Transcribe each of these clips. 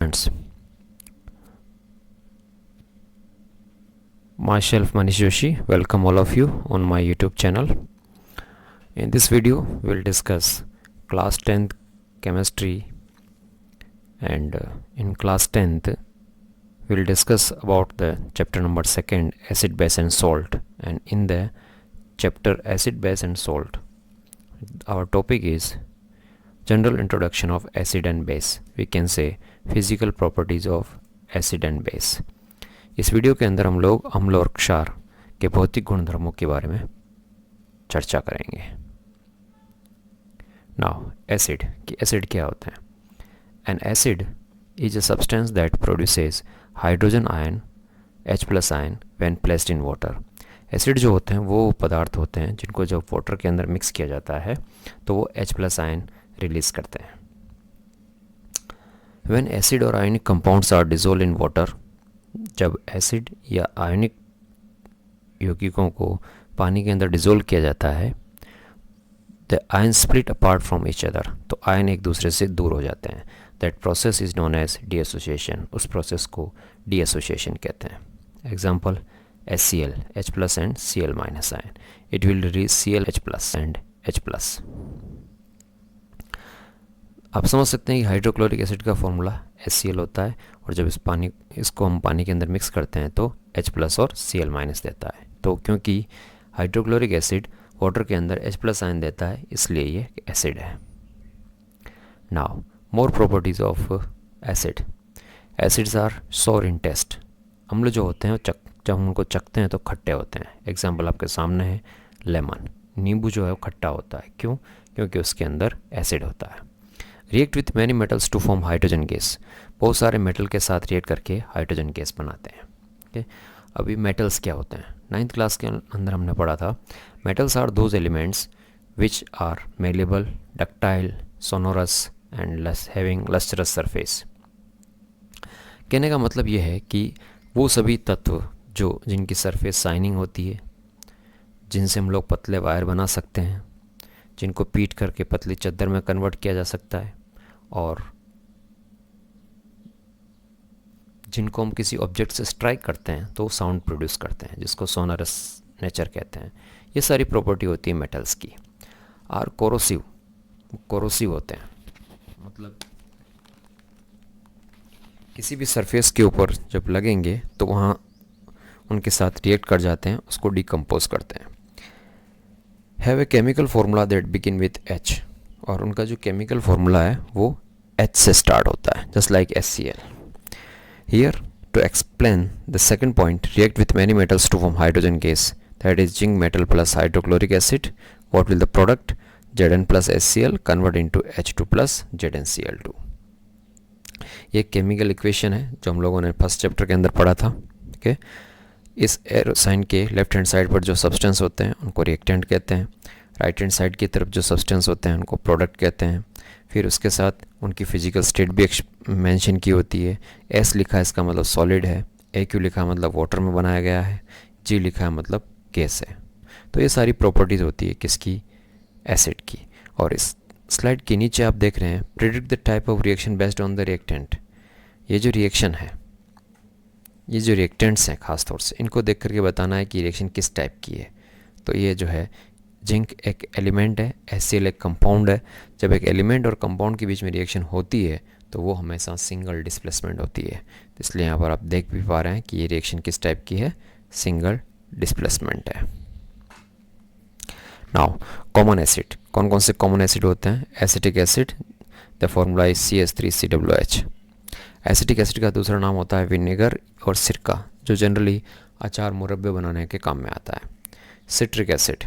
Friends, myself Manish Joshi, welcome all of you on my YouTube channel. In this video, we'll discuss class 10th chemistry, and in class 10th, we'll discuss about the chapter number 2nd, acid, base and salt. And in the chapter acid, base and salt, our topic is general introduction of acid and base. We can say physical properties of acid and base. इस video के अंदर हम लोग अम्ल और क्षार के भौतिक गुणधर्मों के बारे में चर्चा करेंगे. नाउ एसिड कि एसिड क्या होता है. N acid is a substance that produces hydrogen ion H+ ion when placed in water. Acid जो होते हैं वो पदार्थ होते हैं जिनको जब वाटर के अंदर मिक्स किया जाता है तो वो H+ आयन रिलीज करते हैं. व्हेन एसिड और ionic compounds are dissolve in water, जब एसिड या आयनिक यौगिकों को पानी के अंदर डिसॉल्व किया जाता है, the ion split apart from each other, तो आयन एक दूसरे से दूर हो जाते हैं. That process is known as dissociation. उस प्रोसेस को डीएसोसिएशन कहते हैं. Example HCl, H+ and Cl- ion. It will release ClH+ and H+. आप समझ सकते हैं कि हाइड्रोक्लोरिक एसिड का फॉर्मूला HCl होता है, और जब इसको हम पानी के अंदर मिक्स करते हैं तो H+ और Cl- देता है. तो क्योंकि हाइड्रोक्लोरिक एसिड वाटर के अंदर H+ आयन देता है, इसलिए ये एसिड है. Now more properties of acid. Acids are sour in test. अम्ल जो होते हैं जब हम उनको चखते हैं तो खट्टे होते हैं. एग्जाम्पल आपके सामने है लेमन. नींबू जो है वो खट्टा होता है. क्यों? क्योंकि उसके अंदर एसिड होता है. React with many metals to form hydrogen gas. बहुत सारे मेटल के साथ रिएक्ट करके हाइड्रोजन गैस बनाते हैं. ओके, अभी मेटल्स क्या होते हैं. 9th क्लास के अंदर हमने पढ़ा था metals are those elements which are malleable, ductile, sonorous and having lustrous surface. कहने का मतलब ये है कि वो सभी तत्व जिनकी सरफेस शाइनिंग होती है, जिनसे हम लोग पतले वायर बना सकते हैं, जिनको पीट करके पतली चादर में कन्वर्ट किया जा सकता है, और जिनको हम किसी ऑब्जेक्ट से स्ट्राइक करते हैं तो साउंड प्रोड्यूस करते हैं, जिसको सोनरस नेचर कहते हैं. ये सारी प्रॉपर्टी होती है मेटल्स की. आर कोरोसिव होते हैं, मतलब किसी भी सरफेस के ऊपर जब लगेंगे तो वहाँ उनके साथ रिएक्ट कर जाते हैं, उसको डिकम्पोज करते हैं. Have a chemical formula that begin with H, और उनका जो केमिकल फार्मूला है वो H से स्टार्ट होता है, just like HCl. Here, to explain the second point, react with many metals to form hydrogen gas, that is zinc metal plus hydrochloric acid. What will the product? Zn plus HCl convert into H2 plus ZnCl2. ये chemical equation है जो हम लोगों ने first chapter के अंदर पढ़ा था. ओके, इस एरो साइन के लेफ्ट हैंड साइड पर जो सब्सटेंस होते हैं उनको रिएक्टेंट कहते हैं. राइट हैंड साइड की तरफ जो सब्सटेंस होते हैं उनको प्रोडक्ट कहते हैं. फिर उसके साथ उनकी फिजिकल स्टेट भी मेंशन की होती है. S लिखा है इसका मतलब सॉलिड है, AQ लिखा है मतलब वाटर में बनाया गया है, G लिखा है मतलब गैस है. तो ये सारी प्रॉपर्टीज़ होती है किसकी? एसिड की. और इस स्लाइड के नीचे आप देख रहे हैं predict the type of reaction based on the reactant. ये जो रिएक्शन है, ये जो रिएक्टेंट्स हैं खास तौर से, इनको देख करके बताना है कि रिएक्शन किस टाइप की है. तो ये जो है जिंक एक एलिमेंट है, HCl एक कंपाउंड है. जब एक एलिमेंट और कंपाउंड के बीच में रिएक्शन होती है तो वो हमेशा सिंगल डिस्प्लेसमेंट होती है. तो इसलिए यहाँ पर आप देख भी पा रहे हैं कि ये रिएक्शन किस टाइप की है, सिंगल डिस्प्लेसमेंट है. Now common acid. कौन कौन से कॉमन एसिड होते हैं? Acetic acid, the formula is CH3COOH. Acetic acid का दूसरा नाम होता है विनेगर और सिरका, जो जनरली अचार मुरब्बे बनाने के काम में आता है. Citric acid.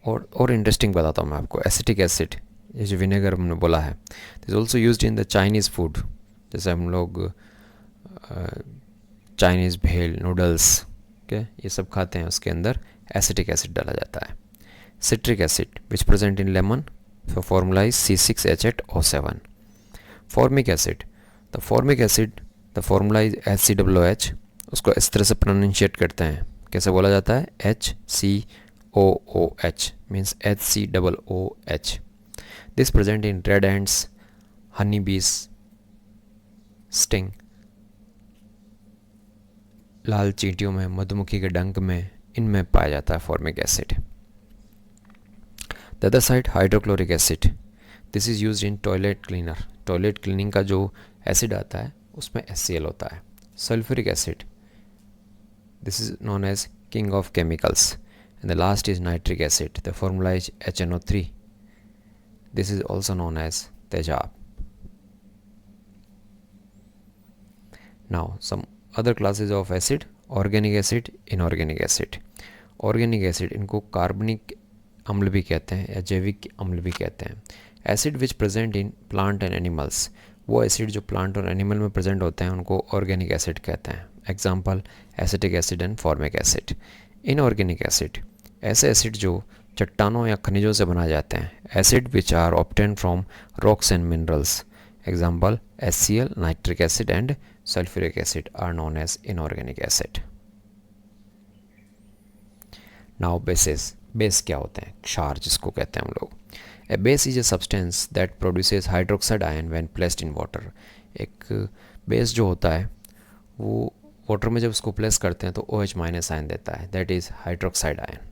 और इंटरेस्टिंग बताता हूँ मैं आपको. एसिटिक एसिड, ये जो विनेगर हमने बोला है, is also used in the Chinese food. जैसे हम लोग चाइनीज़ भेल, नूडल्स, ओके, ये सब खाते हैं, उसके अंदर एसिटिक एसिड डाला जाता है. Citric acid which present in lemon, formula is C6H8O7. Formic acid. The formula is HCOOH. उसको इस तरह से प्रोनाउंशिएट करते हैं, कैसे बोला जाता है? HCOOH means HCOOH. This present in red ants, honey bees, sting, लाल चींटियों में, मधुमक्खी के डंक में, इनमें पाया जाता है formic acid. The other side hydrochloric acid, this is used in toilet cleaner, toilet cleaning का जो एसिड आता है उसमें HCl होता है। Sulphuric acid, this is known as king of chemicals. And the last is nitric acid, the formula is HNO3, this is also known as तेजाब। Now some other classes of acid, organic acid, inorganic acid. Organic acid, इनको कार्बनिक अम्ल भी कहते हैं या जैविक अम्ल भी कहते हैं। Acid which present in plant and animals, वो एसिड जो प्लांट और एनिमल में प्रेजेंट होते हैं उनको ऑर्गेनिक एसिड कहते हैं। Example acetic acid and formic acid. Inorganic acid, ऐसे एसिड जो चट्टानों या खनिजों से बनाए जाते हैं। Acid which are obtain from rocks and minerals, example HCl, nitric acid and sulphuric acid are known as inorganic acid. Now bases, base क्या होते हैं? क्षार जिसको कहते हैं हम लोग। A base is a substance that produces hydroxide ion when placed in water. एक बेस जो होता है वो वाटर में जब उसको प्लेस करते हैं तो OH माइनस आयन देता है, that is hydroxide ion.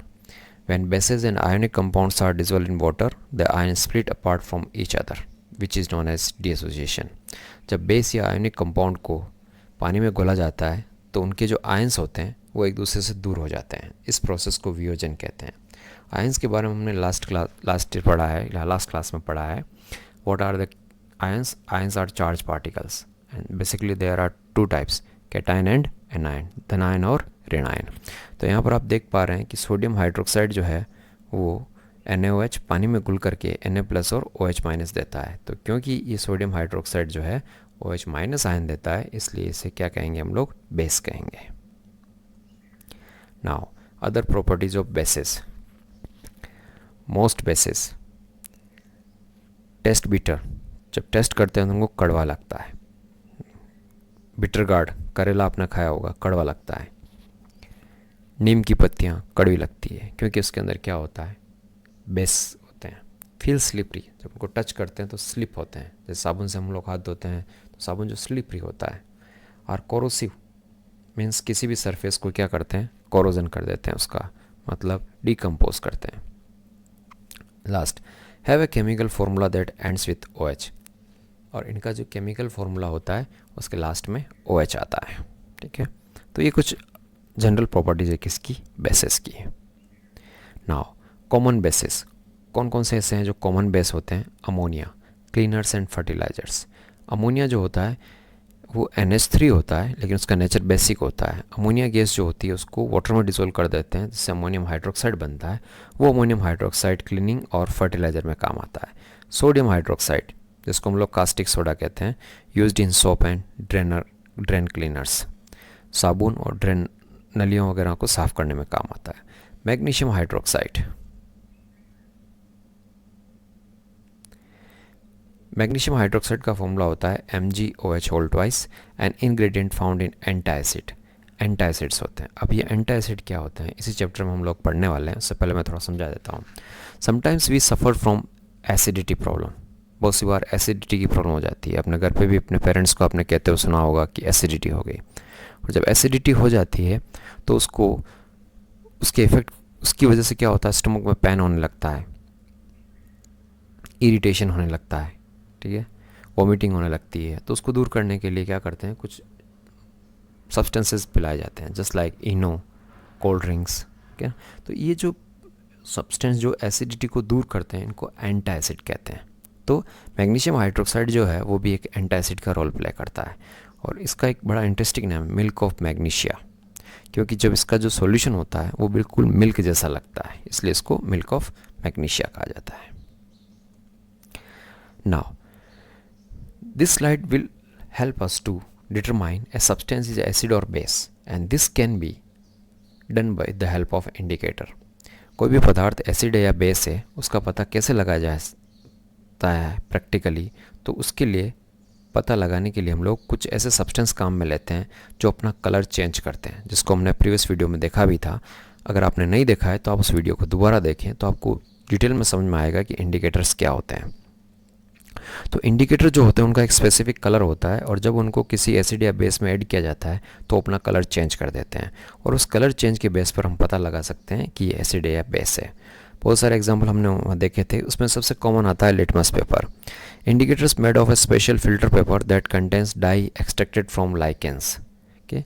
When bases and ionic compounds are dissolved in water, the ion split apart from each other which is known as dissociation. जब बेस या आयोनिक कंपाउंड को पानी में घोला जाता है तो उनके जो आयंस होते हैं वो एक दूसरे से दूर हो जाते हैं। इस प्रोसेस को वियोजन कहते हैं। आयंस के बारे में हमने लास्ट क्लास में पढ़ा है। What are the ions? Ions are charge particles and basically there are two types, cation and anion, धनायन और ऋणायन। तो यहाँ पर आप देख पा रहे हैं कि सोडियम हाइड्रोक्साइड जो है वो NaOH पानी में घुल करके Na+ और OH- देता है। तो क्योंकि ये सोडियम हाइड्रोक्साइड जो है OH- आयन देता है, इसलिए इसे क्या कहेंगे हम लोग? बेस कहेंगे। Now other properties of basis. Most basis test bitter, जब टेस्ट करते हैं तो उनको कड़वा लगता है। बिटर गार्ड, करेला आपने खाया होगा, कड़वा लगता है। नीम की पत्तियाँ कड़वी लगती है क्योंकि उसके अंदर क्या होता है? बेस होते हैं। फील स्लिपरी, जब उनको टच करते हैं तो स्लिप होते हैं। जैसे साबुन से हम लोग हाथ धोते हैं तो साबुन जो स्लिपरी होता है। और कोरोसिव मीन्स किसी भी सरफेस को क्या करते हैं? कोरोजन कर देते हैं, उसका मतलब डिकम्पोज करते हैं। Last, have a chemical formula that ends with OH, और इनका जो केमिकल फार्मूला होता है उसके लास्ट में OH आता है। ठीक है, तो ये कुछ जनरल प्रॉपर्टीज है किसकी? बेसिस की। नाउ कॉमन बेसिस, कौन कौन से ऐसे हैं जो कॉमन बेस होते हैं? Ammonia, cleaners and fertilisers. Ammonia जो होता है वो NH3 होता है लेकिन उसका नेचर बेसिक होता है। अमोनिया गैस जो होती है उसको वाटर में डिसॉल्व कर देते हैं जिससे अमोनियम हाइड्रोक्साइड बनता है। वो अमोनियम हाइड्रोक्साइड क्लीनिंग और फर्टिलाइजर में काम आता है। सोडियम हाइड्रोक्साइड, जिसको हम लोग कास्टिक सोडा कहते हैं, used in soap and drain cleaners, साबुन और ड्रेन नलियों वगैरह को साफ करने में काम आता है। मैग्नीशियम हाइड्रोक्साइड, मैग्नीशियम हाइड्रोक्साइड का फॉर्मूला होता है MgOH2 an ingredient found in antacid. Antacids होते हैं। अब ये एंटासिड क्या होते हैं इसी चैप्टर में हम लोग पढ़ने वाले हैं। उससे पहले मैं थोड़ा समझा देता हूँ। Sometimes we suffer from acidity problem, बहुत सी बार एसिडिटी की प्रॉब्लम हो जाती है। अपने घर पे भी अपने पेरेंट्स को आपने कहते हुए सुना होगा कि एसिडिटी हो गई। और जब एसिडिटी हो जाती है तो उसको उसके इफेक्ट उसकी वजह से क्या होता है? स्टमक में पेन होने लगता है, इरिटेशन होने लगता है, ठीक है, वॉमिटिंग होने लगती है। तो उसको दूर करने के लिए क्या करते हैं? कुछ सब्सटेंसेस पिलाए जाते हैं, जस्ट लाइक इनो, कोल्ड ड्रिंक्स। क्या? तो ये जो सब्सटेंस जो एसिडिटी को दूर करते हैं इनको एंटासिड कहते हैं। तो मैग्नीशियम हाइड्रोक्साइड जो है वो भी एक एंटासिड का रोल प्ले करता है। और इसका एक बड़ा इंटरेस्टिंग नाम है मिल्क ऑफ मैग्नीशिया, क्योंकि जब इसका जो सॉल्यूशन होता है वो बिल्कुल मिल्क जैसा लगता है, इसलिए इसको मिल्क ऑफ मैग्नीशिया कहा जाता है। Now this slide will help us to determine a substance is acid or base and this can be done by the help of indicator. कोई भी पदार्थ एसिड है या बेस है उसका पता कैसे लगाया जाता है प्रैक्टिकली? तो उसके लिए पता लगाने के लिए हम लोग कुछ ऐसे सब्सटेंस काम में लेते हैं जो अपना कलर चेंज करते हैं, जिसको हमने प्रीवियस वीडियो में देखा भी था। अगर आपने नहीं देखा है तो आप उस वीडियो को दोबारा देखें तो आपको डिटेल में समझ में आएगा कि इंडिकेटर्स क्या होते हैं। तो इंडिकेटर जो होते हैं उनका एक स्पेसिफिक कलर होता है, और जब उनको किसी एसिड या बेस में ऐड किया जाता है तो अपना कलर चेंज कर देते हैं, और उस कलर चेंज के बेस पर हम पता लगा सकते हैं कि ये एसिड है या बेस है। बहुत सारे एग्जांपल हमने वहाँ देखे थे, उसमें सबसे कॉमन आता है litmus paper. Indicators made of a special filter paper that contains dye extracted from lichens. Okay,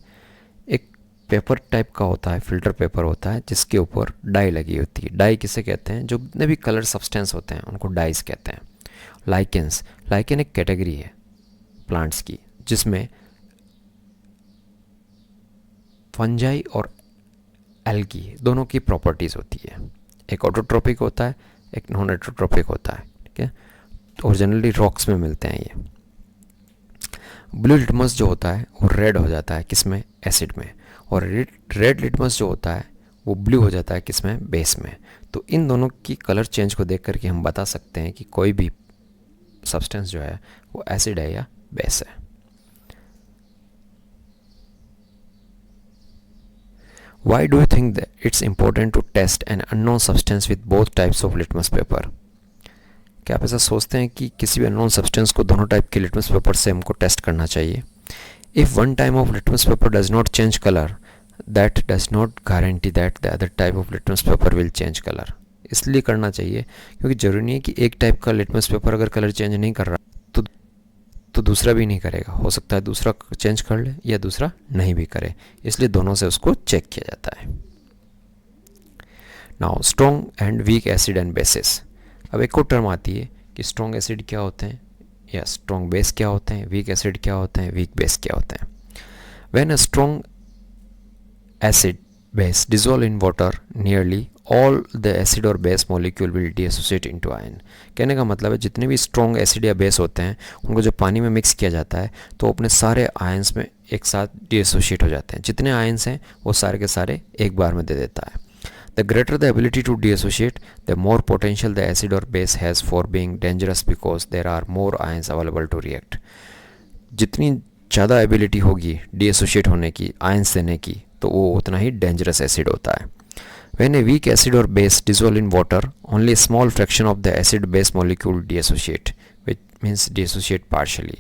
एक पेपर टाइप का होता है, फिल्टर पेपर होता है जिसके ऊपर डाई लगी होती है। डाई किसे कहते हैं? जो जितने भी कलर सब्सटेंस होते हैं उनको डाइज कहते हैं। लाइकेंस, लाइकेन एक कैटेगरी है प्लांट्स की जिसमें फंजाई और एल्गी दोनों की प्रॉपर्टीज़ होती है। एक ऑटोट्रोपिक होता है, एक नॉन ऑटोट्रोपिक होता है, ठीक है, और जनरली रॉक्स में मिलते हैं ये। ब्लू लिटमस जो होता है वो रेड हो जाता है किसमें? एसिड में। और रेड लिटमस जो होता है वो ब्लू हो जाता है किसमें? बेस में। तो इन दोनों की कलर चेंज को देख करके हम बता सकते हैं कि कोई भी सब्सटेंस जो है वो एसिड है या बेस है। Why do you think that it's important to test an unknown substance with both types of litmus paper? क्या आप ऐसा सोचते हैं कि किसी भी अननोन सब्सटेंस को दोनों टाइप के लिटमस पेपर से हमको टेस्ट करना चाहिए? If one type of litmus paper does not change color, that does not guarantee that the other type of litmus paper will change color. इसलिए करना चाहिए क्योंकि ज़रूरी नहीं है कि एक टाइप का लिटमस पेपर अगर कलर चेंज नहीं कर रहा तो दूसरा भी नहीं करेगा। हो सकता है दूसरा चेंज कर ले या दूसरा नहीं भी करे, इसलिए दोनों से उसको चेक किया जाता है। Now strong and weak acid and bases. अब एक और टर्म आती है कि स्ट्रॉन्ग एसिड क्या होते हैं या स्ट्रॉन्ग बेस क्या होते हैं, वीक एसिड क्या होते हैं, वीक बेस क्या होते हैं। When a strong acid base dissolve in water, nearly all the acid और base molecule will dissociate into ion। कहने का मतलब है जितने भी स्ट्रॉन्ग एसिड या बेस होते हैं उनको जब पानी में मिक्स किया जाता है तो अपने सारे आयंस में एक साथ डिसोशिएट हो जाते हैं। जितने आयंस हैं वो सारे के सारे एक बार में दे देता है। The greater the ability to dissociate, the more potential the acid और base has for being dangerous because there are more ions available to react. जितनी ज़्यादा एबिलिटी होगी डिसोशिएट होने की, आयंस देने की, तो वो उतना ही डेंजरस एसिड होता है। When a weak acid or base dissolve in water, only a small fraction of the acid-base molecule dissociate, which means dissociate partially।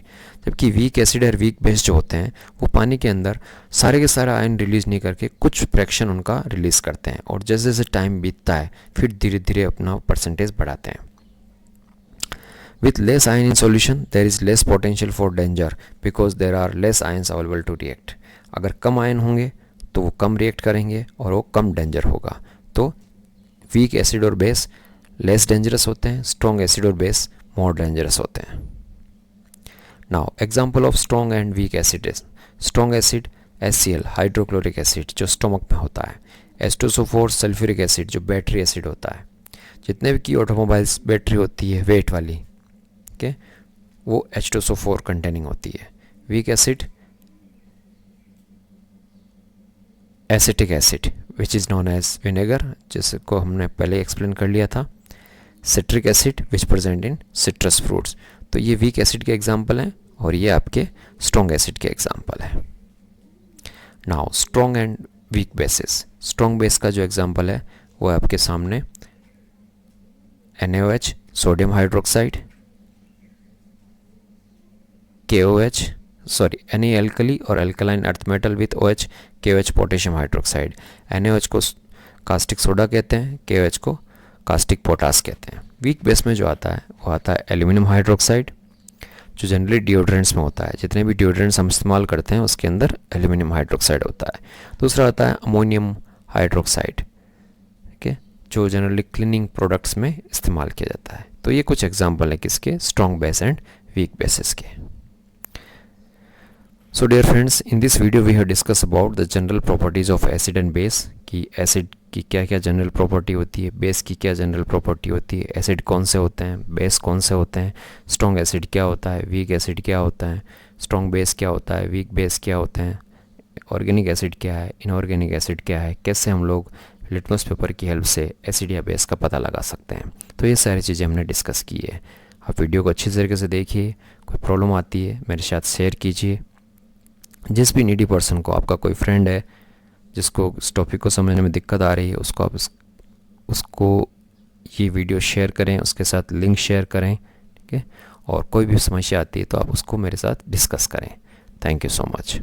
जबकि वीक एसिड और वीक बेस जो होते हैं वो पानी के अंदर सारे के सारे आयन रिलीज नहीं करके कुछ फ्रैक्शन उनका रिलीज करते हैं, और जैसे जैसे टाइम बीतता है फिर धीरे धीरे अपना परसेंटेज बढ़ाते हैं। With less ion in solution, there is less potential for danger because there are less ions available to react। अगर कम आयन होंगे तो वो कम रिएक्ट करेंगे और वो कम डेंजर होगा। तो वीक एसिड और बेस लेस डेंजरस होते हैं, स्ट्रॉन्ग एसिड और बेस मोर डेंजरस होते हैं। Now example of strong and weak acid is strong acid HCl hydrochloric acid जो स्टोमक में होता है, H2SO4 सल्फ्यूरिक एसिड जो बैटरी एसिड होता है। जितने भी की ऑटोमोबाइल्स बैटरी होती है वेट वाली, ओके, वो H2SO4 कंटेनिंग होती है। Weak acid acetic acid which is known as vinegar, जिसको हमने पहले एक्सप्लेन कर लिया था। Citric acid which present in citrus fruits. तो ये वीक एसिड के एग्जांपल हैं और ये आपके स्ट्रॉन्ग एसिड के एग्जांपल है। Now strong and weak bases. Strong base का जो एग्जांपल है वो है आपके सामने NaOH sodium hydroxide, KOH sorry Na alkali और alkaline earth metal with OH, KOH potassium hydroxide. NaOH को कास्टिक सोडा कहते हैं, KOH को कास्टिक पोटास कहते हैं। वीक बेस में जो आता है वो आता है एल्यूमिनियम हाइड्रोक्साइड जो जनरली डिओड्रेंट्स में होता है। जितने भी डिओड्रेंट्स हम इस्तेमाल करते हैं उसके अंदर एल्यूमिनियम हाइड्रोक्साइड होता है। दूसरा आता है अमोनियम हाइड्रोक्साइड, ठीक है, जो जनरली क्लीनिंग प्रोडक्ट्स में इस्तेमाल किया जाता है। तो ये कुछ एग्जाम्पल है किसके? Strong base and weak bases के। So dear friends, in this video we have discussed about the general properties of acid and base कि एसिड की क्या क्या जनरल प्रॉपर्टी होती है, बेस की क्या जनरल प्रॉपर्टी होती है, एसिड कौन से होते हैं, बेस कौन से होते हैं, स्ट्रॉन्ग एसिड क्या होता है, वीक एसिड क्या होता है, स्ट्रॉन्ग बेस क्या होता है, वीक बेस क्या होते हैं, ऑर्गेनिक एसिड क्या है, इनऑर्गेनिक एसिड क्या है, कैसे हम लोग लिटमस पेपर की हेल्प से एसिड या बेस का पता लगा सकते हैं। तो ये सारी चीज़ें हमने डिस्कस की है। आप वीडियो को अच्छी तरीके से देखिए, कोई प्रॉब्लम आती है मेरे साथ शेयर कीजिए। जिस भी नीडी पर्सन को, आपका कोई फ्रेंड है जिसको इस टॉपिक को समझने में दिक्कत आ रही है, उसको आप उसको ये वीडियो शेयर करें, उसके साथ लिंक शेयर करें, ठीक है। और कोई भी समस्या आती है तो आप उसको मेरे साथ डिस्कस करें। Thank you so much.